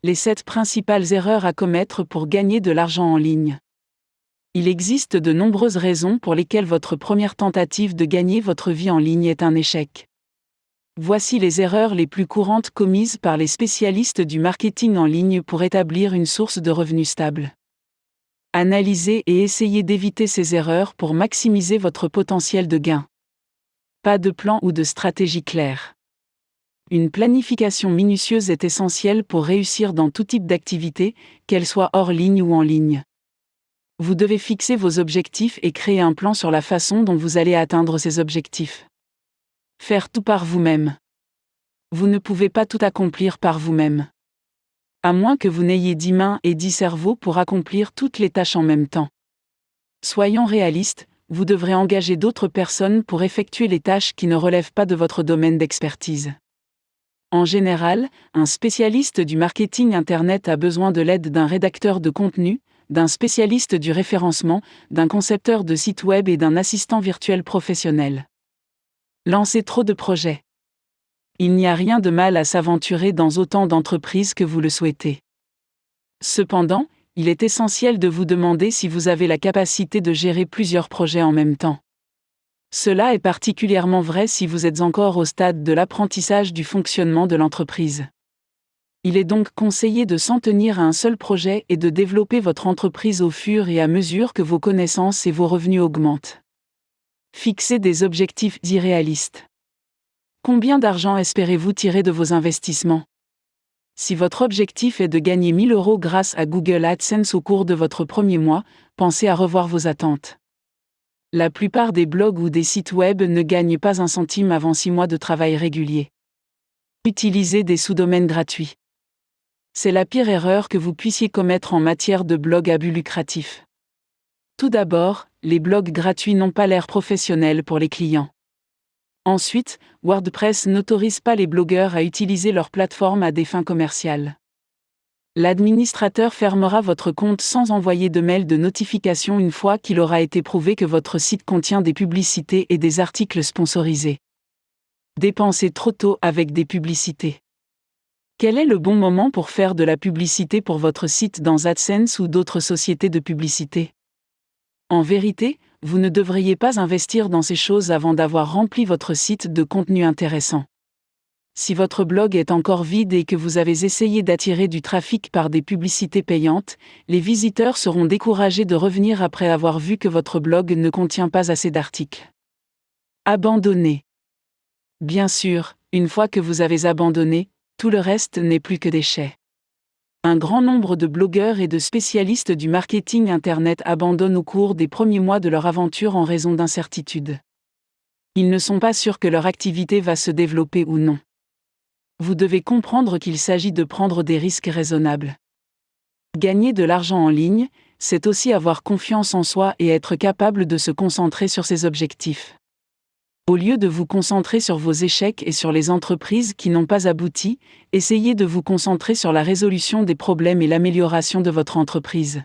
Les 7 principales erreurs à commettre pour gagner de l'argent en ligne. Il existe de nombreuses raisons pour lesquelles votre première tentative de gagner votre vie en ligne est un échec. Voici les erreurs les plus courantes commises par les spécialistes du marketing en ligne pour établir une source de revenus stable. Analysez et essayez d'éviter ces erreurs pour maximiser votre potentiel de gain. Pas de plan ou de stratégie claire. Une planification minutieuse est essentielle pour réussir dans tout type d'activité, qu'elle soit hors ligne ou en ligne. Vous devez fixer vos objectifs et créer un plan sur la façon dont vous allez atteindre ces objectifs. Faire tout par vous-même. Vous ne pouvez pas tout accomplir par vous-même. À moins que vous n'ayez 10 mains et 10 cerveaux pour accomplir toutes les tâches en même temps. Soyons réalistes, vous devrez engager d'autres personnes pour effectuer les tâches qui ne relèvent pas de votre domaine d'expertise. En général, un spécialiste du marketing Internet a besoin de l'aide d'un rédacteur de contenu, d'un spécialiste du référencement, d'un concepteur de site web et d'un assistant virtuel professionnel. Lancez trop de projets. Il n'y a rien de mal à s'aventurer dans autant d'entreprises que vous le souhaitez. Cependant, il est essentiel de vous demander si vous avez la capacité de gérer plusieurs projets en même temps. Cela est particulièrement vrai si vous êtes encore au stade de l'apprentissage du fonctionnement de l'entreprise. Il est donc conseillé de s'en tenir à un seul projet et de développer votre entreprise au fur et à mesure que vos connaissances et vos revenus augmentent. Fixez des objectifs irréalistes. Combien d'argent espérez-vous tirer de vos investissements ? Si votre objectif est de gagner 1 000 € grâce à Google AdSense au cours de votre premier mois, pensez à revoir vos attentes. La plupart des blogs ou des sites web ne gagnent pas un centime avant 6 mois de travail régulier. Utilisez des sous-domaines gratuits. C'est la pire erreur que vous puissiez commettre en matière de blog à but lucratif. Tout d'abord, les blogs gratuits n'ont pas l'air professionnel pour les clients. Ensuite, WordPress n'autorise pas les blogueurs à utiliser leur plateforme à des fins commerciales. L'administrateur fermera votre compte sans envoyer de mail de notification une fois qu'il aura été prouvé que votre site contient des publicités et des articles sponsorisés. Dépensez trop tôt avec des publicités. Quel est le bon moment pour faire de la publicité pour votre site dans AdSense ou d'autres sociétés de publicité ? En vérité, vous ne devriez pas investir dans ces choses avant d'avoir rempli votre site de contenu intéressant. Si votre blog est encore vide et que vous avez essayé d'attirer du trafic par des publicités payantes, les visiteurs seront découragés de revenir après avoir vu que votre blog ne contient pas assez d'articles. Abandonner. Bien sûr, une fois que vous avez abandonné, tout le reste n'est plus que déchets. Un grand nombre de blogueurs et de spécialistes du marketing Internet abandonnent au cours des premiers mois de leur aventure en raison d'incertitudes. Ils ne sont pas sûrs que leur activité va se développer ou non. Vous devez comprendre qu'il s'agit de prendre des risques raisonnables. Gagner de l'argent en ligne, c'est aussi avoir confiance en soi et être capable de se concentrer sur ses objectifs. Au lieu de vous concentrer sur vos échecs et sur les entreprises qui n'ont pas abouti, essayez de vous concentrer sur la résolution des problèmes et l'amélioration de votre entreprise.